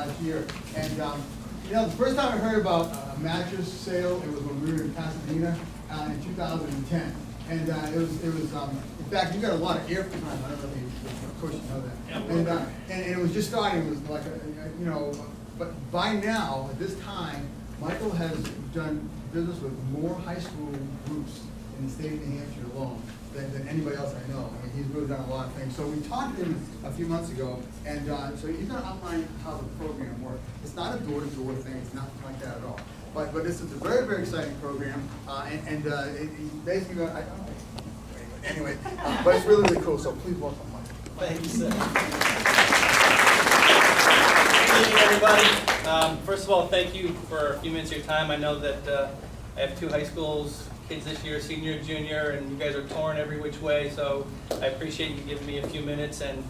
last year. And you know, the first time I heard about a mattress sale, it was when we were in Pasadena in 2010. And it was in fact, you got a lot of airtime. I don't know if you, of course you know that. And it was just starting. It was like you know, but by now at this time, Michael has done business with more high school groups in the state of New Hampshire alone than anybody else I know. I mean, he's really done a lot of things. So we talked to him a few months ago, and so he's going to outline how the program works. It's not a door-to-door thing. It's nothing like that at all. But this is a very, very exciting program, it basically, I don't know. Anyway, but it's really, really cool. So please welcome Michael. Thank you, sir. Good evening, everybody. First of all, thank you for a few minutes of your time. I know that I have 2 high schools kids this year, senior and junior, and you guys are torn every which way, so I appreciate you giving me a few minutes. And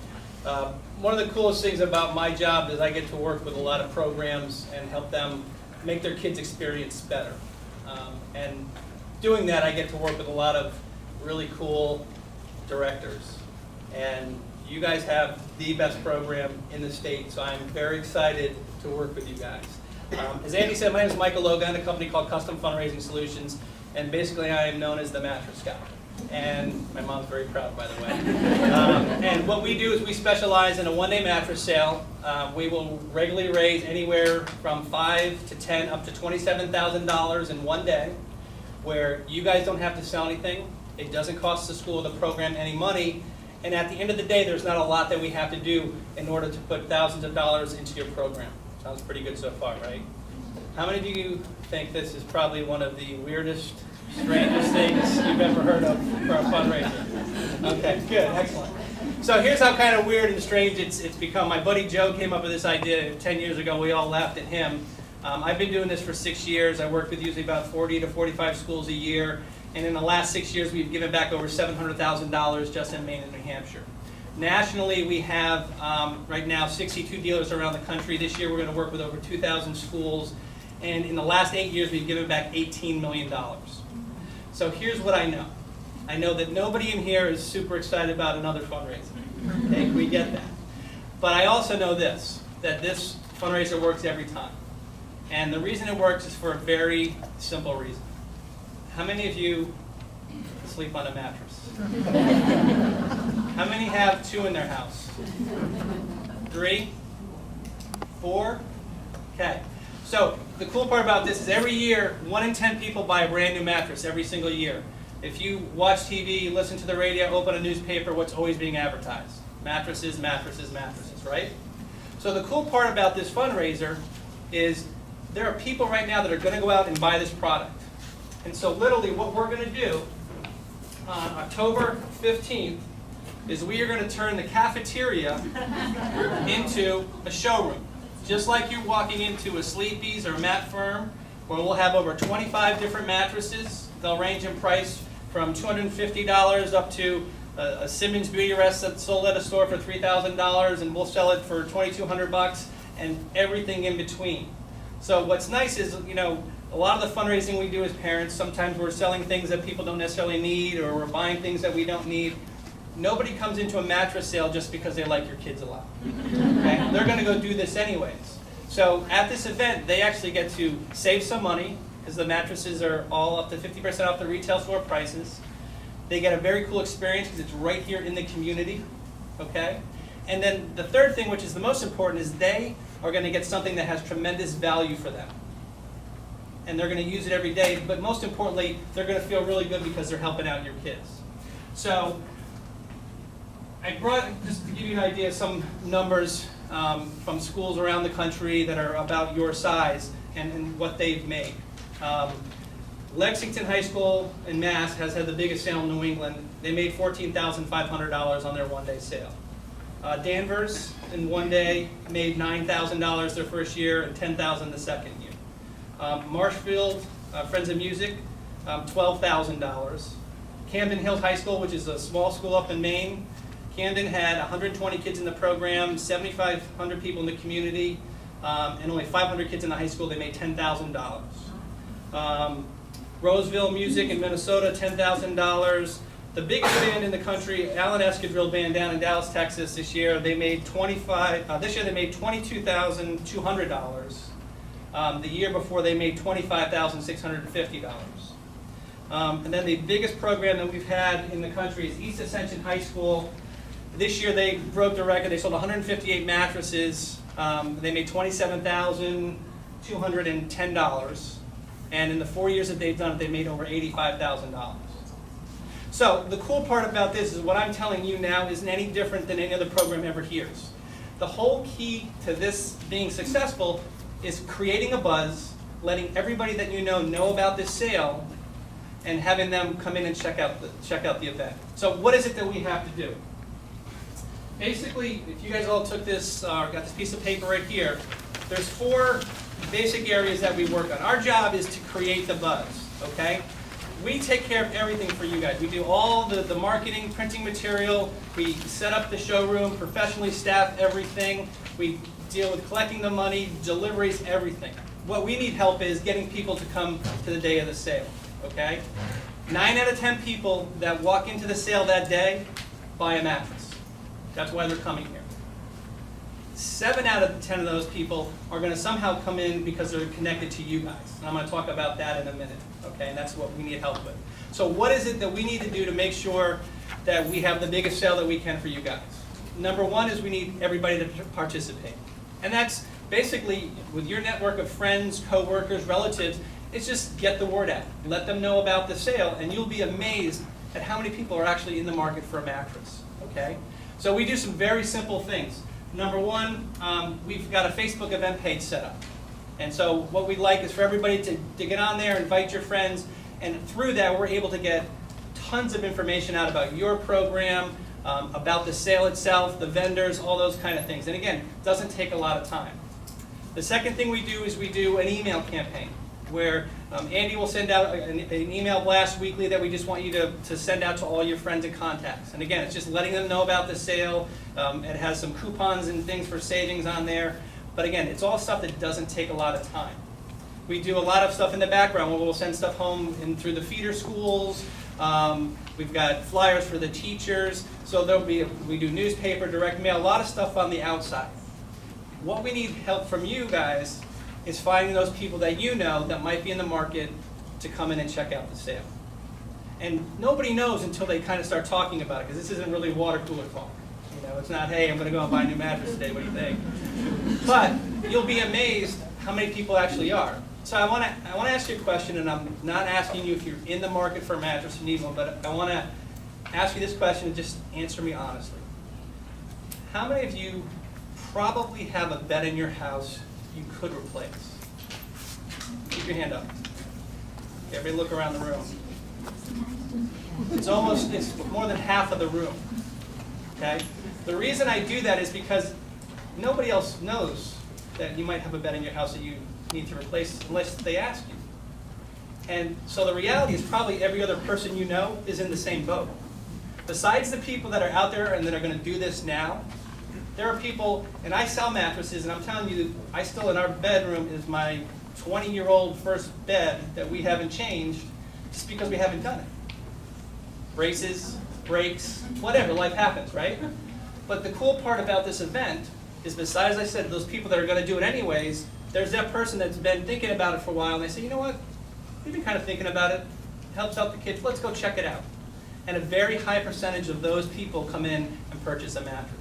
one of the coolest things about my job is I get to work with a lot of programs and help them make their kids' experience better. And doing that, I get to work with a lot of really cool directors. And you guys have the best program in the state, so I'm very excited to work with you guys. As Andy said, my name is Michael Logan. I own a company called Custom Fundraising Solutions, and basically I am known as the Mattress Guy. And my mom's very proud, by the way. And what we do is we specialize in a one-day mattress sale. We will regularly raise anywhere from $5,000 to $10,000 up to $27,000 in one day, where you guys don't have to sell anything. It doesn't cost the school or the program any money. And at the end of the day, there's not a lot that we have to do in order to put thousands of dollars into your program. Sounds pretty good so far, right? How many of you think this is probably one of the weirdest, strangest things you've ever heard of for a fundraiser? Okay, good, excellent. So here's how kind of weird and strange it's become. My buddy Joe came up with this idea 10 years ago. We all laughed at him. I've been doing this for 6 years. I work with usually about 40 to 45 schools a year. And in the last 6 years, we've given back over $700,000 just in Maine and New Hampshire. Nationally, we have right now 62 dealers around the country. This year, we're going to work with over 2,000 schools. And in the last 8 years, we've given back $18 million. So here's what I know. I know that nobody in here is super excited about another fundraiser. Okay, we get that. But I also know this, that this fundraiser works every time. And the reason it works is for a very simple reason. How many of you sleep on a mattress? How many have 2 in their house? 3? 4? Okay. So the cool part about this is every year, 1 in 10 people buy a brand new mattress every single year. If you watch TV, listen to the radio, open a newspaper, what's always being advertised? Mattresses, mattresses, mattresses, right? So the cool part about this fundraiser is there are people right now that are going to go out and buy this product. And so literally what we're going to do on October 15th is we are going to turn the cafeteria into a showroom. Just like you're walking into a Sleepy's or Mat Firm, where we'll have over 25 different mattresses. They'll range in price from $250 up to a Simmons Beauty Rest that's sold at a store for $3,000, and we'll sell it for $2,200 and everything in between. So what's nice is, you know, a lot of the fundraising we do as parents, sometimes we're selling things that people don't necessarily need, or we're buying things that we don't need. Nobody comes into a mattress sale just because they like your kids a lot. Okay? They're going to go do this anyways. So at this event, they actually get to save some money, because the mattresses are all up to 50% off the retail store prices. They get a very cool experience because it's right here in the community. Okay? And then the third thing, which is the most important, is they are going to get something that has tremendous value for them. And they're going to use it every day, but most importantly, they're going to feel really good because they're helping out your kids. So I brought, just to give you an idea, some numbers from schools around the country that are about your size and what they've made. Lexington High School in Mass has had the biggest sale in New England. They made $14,500 on their one-day sale. Danvers, in one day, made $9,000 their first year and $10,000 the second year. Marshfield, Friends of Music, $12,000. Camden Hills High School, which is a small school up in Maine, Camden had 120 kids in the program, 7,500 people in the community, and only 500 kids in the high school. They made $10,000. Roseville Music in Minnesota, $10,000. the biggest band in the country, Alan Escadrille Band down in Dallas, Texas this year. They made this year they made $22,200. The year before they made $25,650. And then the biggest program that we've had in the country is East Ascension High School. This year they broke the record. They sold 158 mattresses. They made $27,210. And in the 4 years that they've done it, they made over $85,000. So the cool part about this is what I'm telling you now isn't any different than any other program ever hears. The whole key to this being successful is creating a buzz, letting everybody that you know about this sale, and having them come in and check out the event. So what is it that we have to do? Basically, if you guys all took this, got this piece of paper right here, there's 4 basic areas that we work on. Our job is to create the buzz, okay? We take care of everything for you guys. We do all the marketing, printing material, we set up the showroom, professionally staff everything, we deal with collecting the money, deliveries, everything. What we need help is getting people to come to the day of the sale, okay? 9 out of 10 people that walk into the sale that day buy a mattress. That's why they're coming here. 7 out of 10 of those people are going to somehow come in because they're connected to you guys. And I'm going to talk about that in a minute, okay? And that's what we need help with. So what is it that we need to do to make sure that we have the biggest sale that we can for you guys? Number 1 is we need everybody to participate. And that's basically with your network of friends, coworkers, relatives, it's just get the word out. Let them know about the sale, and you'll be amazed at how many people are actually in the market for a mattress, okay? So we do some very simple things. Number 1, we've got a Facebook event page set up. And so what we'd like is for everybody to get on there, invite your friends, and through that we're able to get tons of information out about your program, about the sale itself, the vendors, all those kind of things. And again, it doesn't take a lot of time. The second thing we do is we do an email campaign where Andy will send out an email blast weekly that we just want you to send out to all your friends and contacts. And again, it's just letting them know about the sale. It has some coupons and things for savings on there. But again, it's all stuff that doesn't take a lot of time. We do a lot of stuff in the background where we'll send stuff home through the feeder schools. We've got flyers for the teachers. So we do newspaper, direct mail, a lot of stuff on the outside. What we need help from you guys is finding those people that you know that might be in the market to come in and check out the sale. And nobody knows until they kind of start talking about it, because this isn't really water cooler talk. You know, it's not, hey, I'm going to go and buy a new mattress today, what do you think? But you'll be amazed how many people actually are. So I want to ask you a question, and I'm not asking you if you're in the market for a mattress and need one, but I want to ask you this question and just answer me honestly. How many of you probably have a bed in your house you could replace? Keep your hand up. Everybody look around the room. It's more than half of the room. Okay? The reason I do that is because nobody else knows that you might have a bed in your house that you need to replace unless they ask you. And so the reality is probably every other person you know is in the same boat. Besides the people that are out there and that are going to do this now, there are people, and I sell mattresses, and I'm telling you, I still, in our bedroom, is my 20-year-old first bed that we haven't changed just because we haven't done it. Braces, breaks, whatever, life happens, right? But the cool part about this event is besides, I said, those people that are going to do it anyways, there's that person that's been thinking about it for a while, and they say, you know what, we've been kind of thinking about it, helps out the kids, let's go check it out. And a very high percentage of those people come in and purchase a mattress.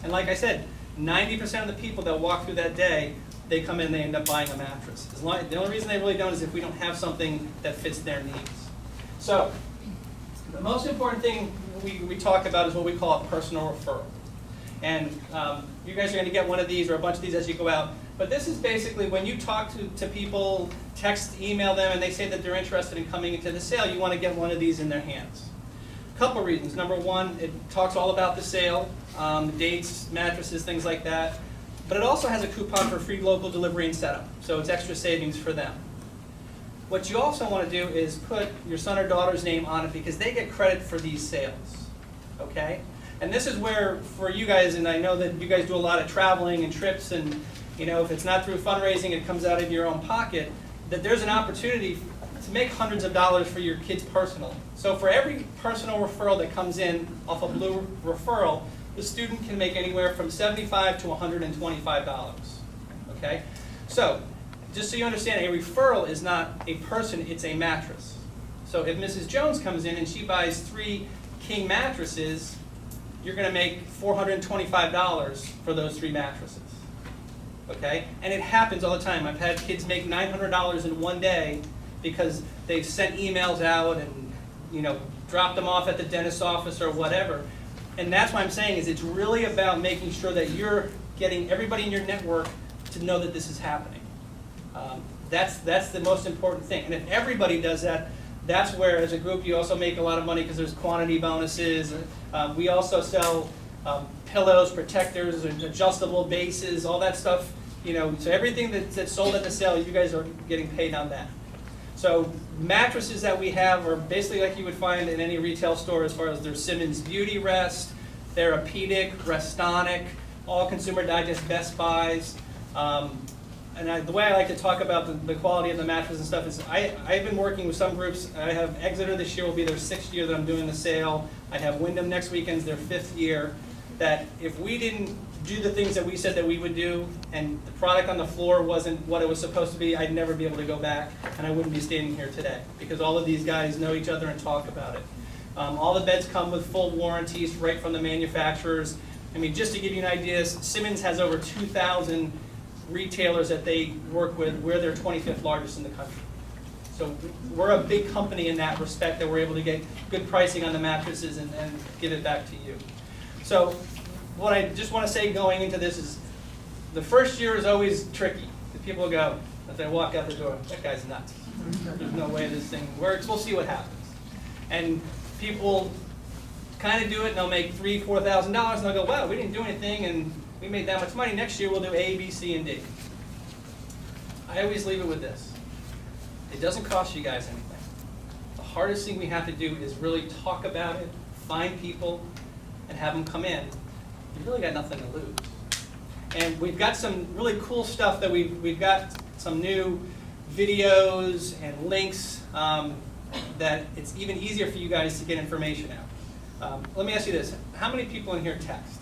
And like I said, 90% of the people that walk through that day, they come in and they end up buying a mattress. The only reason they really don't is if we don't have something that fits their needs. So, the most important thing we talk about is what we call a personal referral. And you guys are going to get one of these or a bunch of these as you go out. But this is basically when you talk to people, text, email them, and they say that they're interested in coming into the sale, you want to get one of these in their hands. Couple reasons. Number 1, it talks all about the sale, dates, mattresses, things like that. But it also has a coupon for free local delivery and setup, so it's extra savings for them. What you also want to do is put your son or daughter's name on it because they get credit for these sales, okay? And this is where, for you guys, and I know that you guys do a lot of traveling and trips, and you know, if it's not through fundraising, it comes out of your own pocket. that there's an opportunity to make hundreds of dollars for your kids personally. So for every personal referral that comes in off a Blue referral, the student can make anywhere from $75 to $125, okay? So, just so you understand, a referral is not a person, it's a mattress. So if Mrs. Jones comes in and she buys 3 king mattresses, you're gonna make $425 for those 3 mattresses, okay? And it happens all the time. I've had kids make $900 in one day because they've sent emails out and, you know, dropped them off at the dentist's office or whatever. And that's what I'm saying is it's really about making sure that you're getting everybody in your network to know that this is happening. That's the most important thing. And if everybody does that, that's where, as a group, you also make a lot of money because there's quantity bonuses. We also sell pillows, protectors, adjustable bases, all that stuff. You know, so everything that's sold at the sale, you guys are getting paid on that. So mattresses that we have are basically like you would find in any retail store as far as their Simmons Beauty Rest, Therapeutic, Restonic, all Consumer Digest Best Buys. And the way I like to talk about the quality of the mattress and stuff is I've been working with some groups. I have Exeter this year will be their 6th year that I'm doing the sale. I have Wyndham next weekend's their 5th year. That if we didn't do the things that we said that we would do and the product on the floor wasn't what it was supposed to be, I'd never be able to go back and I wouldn't be standing here today because all of these guys know each other and talk about it. All the beds come with full warranties right from the manufacturers. I mean, just to give you an idea, Simmons has over 2,000 retailers that they work with. We're their 25th largest in the country. So we're a big company in that respect that we're able to get good pricing on the mattresses and give it back to you. So what I just want to say going into this is the first year is always tricky. The people go, as they walk out the door, that guy's nuts. There's no way this thing works. We'll see what happens. And people kind of do it and they'll make $3,000, $4,000 and they'll go, wow, we didn't do anything and we made that much money. Next year we'll do A, B, C, and D. I always leave it with this. It doesn't cost you guys anything. The hardest thing we have to do is really talk about it, find people, and have them come in. You've really got nothing to lose. And we've got some really cool stuff that we've got some new videos and links that it's even easier for you guys to get information out. Let me ask you this. How many people in here text?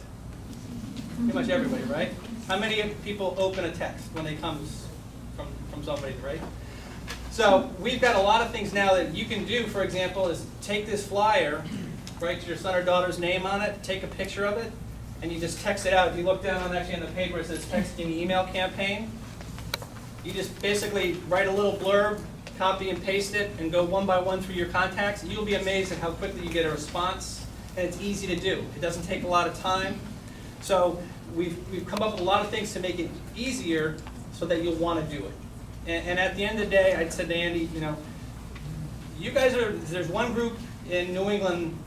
Pretty much everybody, right? How many people open a text when it comes from somebody, right? So we've got a lot of things now that you can do, for example, is take this flyer, write your son or daughter's name on it, take a picture of it, and you just text it out. If you look down on actually on the page where it says texting email campaign, you just basically write a little blurb, copy and paste it, and go one by one through your contacts. You'll be amazed at how quickly you get a response, and it's easy to do. It doesn't take a lot of time. So we've come up with a lot of things to make it easier so that you'll want to do it. And at the end of the day, I said to Andy, you know, you guys are, there's one group in New England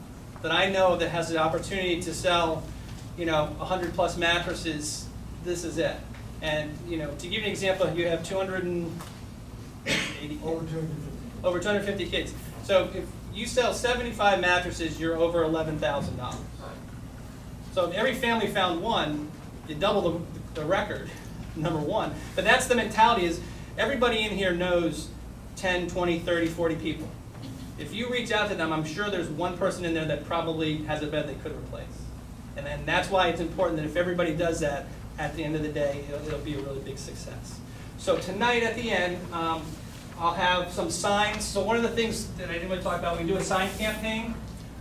that I know that has the opportunity to sell, you know, 100+ mattresses. This is it. And, you know, to give you an example, you have 280 kids. Over 250 kids. So if you sell 75 mattresses, you're over $11,000. So if every family found one, you double the record, number one. But that's the mentality is everybody in here knows 10, 20, 30, 40 people. If you reach out to them, I'm sure there's one person in there that probably has a bed they could replace. And then that's why it's important that if everybody does that, at the end of the day, it'll be a really big success. So tonight at the end, I'll have some signs. So one of the things that I didn't want to talk about, we do a sign campaign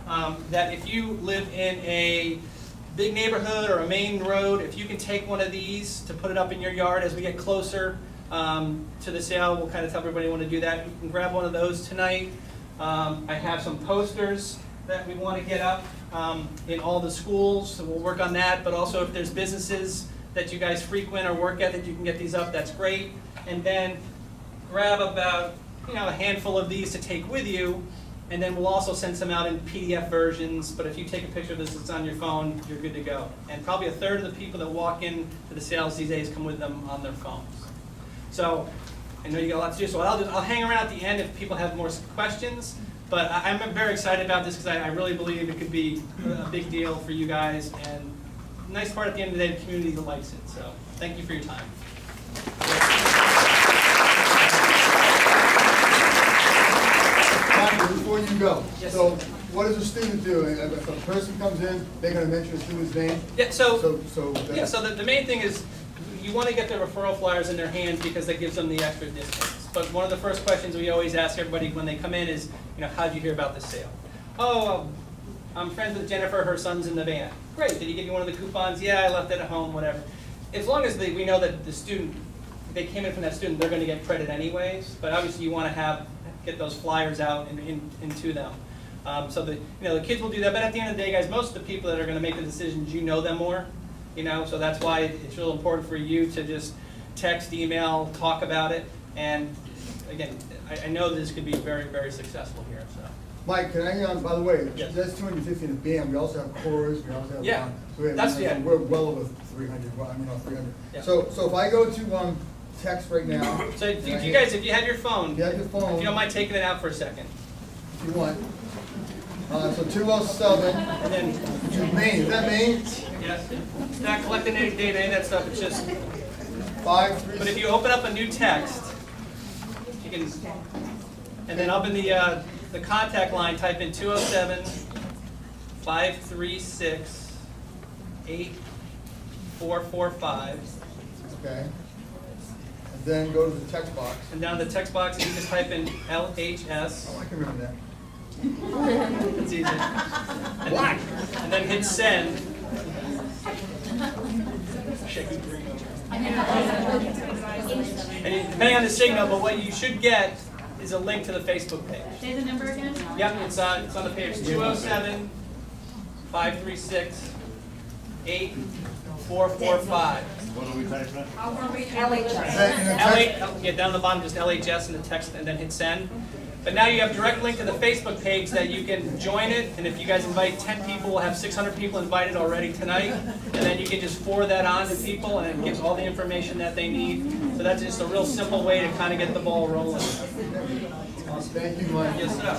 that if you live in a big neighborhood or a main road, if you can take one of these to put it up in your yard as we get closer to the sale, we'll kind of tell everybody want to do that. You can grab one of those tonight. I have some posters that we want to get up in all the schools, so we'll work on that. But also if there's businesses that you guys frequent or work at that you can get these up, that's great. And then grab about a handful of these to take with you, and then we'll also send some out in PDF versions. But if you take a picture of this, it's on your phone, you're good to go. And probably a third of the people that walk in to the sales these days come with them on their phones. So I know you got a lot to do, so I'll hang around at the end if people have more questions. But I'm very excited about this because I really believe it could be a big deal for you guys. And the nice part at the end of the day, the community likes it. So thank you for your time. Joe, Yes. so what does a student do? If a person comes in, they're gonna mention the student's name? Yeah, so that's- the main thing is, you want to get the referral flyers in their hands because that gives them the extra discounts. But one of the first questions we always ask everybody when they come in is, how'd you hear about this sale? Oh, I'm friends with Jennifer, her son's in the band. Great, did he give you one of the coupons? Yeah, I left it at home, whatever. As long as we know that the student, they came in from that student, they're going to get credit anyways. But obviously you want to get those flyers out into them. So the kids will do that. But at the end of the day, guys, most of the people that are going to make the decisions, you know them more. So that's why it's real important for you to just text, email, talk about it. And again, I know this could be very, very successful here. So. Mike, can I, by the way, Yes. that's 250 in the band, we also have chorus, we also have. Yeah. So we have- That's- yeah. We're well over 300, 300. Yeah. So if I go to, text right now. So if you guys, if you had your phone, If you have your phone. if you don't mind taking it out for a second. If you want. So 207, And then, Maine, is that Maine? yes, it's not collecting any data, any of that stuff, it's just, 536. but if you open up a new text, you can, and then up in the contact line, type in 207-536-8445. Okay. And then go to the text box. And down in the text box, you can just type in LHS. Oh, I can remember that. It's easy. Why? And then hit send. And depending on the signal, but what you should get is a link to the Facebook page. Say the number again? Yep, it's on the page, 207-536-8445. What are we typing in? LHS. Yeah, down the bottom, just LHS in the text, and then hit send. But now you have direct link to the Facebook page that you can join it, and if you guys invite 10 people, we'll have 600 people invited already tonight, and then you can just forward that on to people, and it gives all the information that they need. So that's just a real simple way to kind of get the ball rolling. Thank you, Mike. Yes, sir.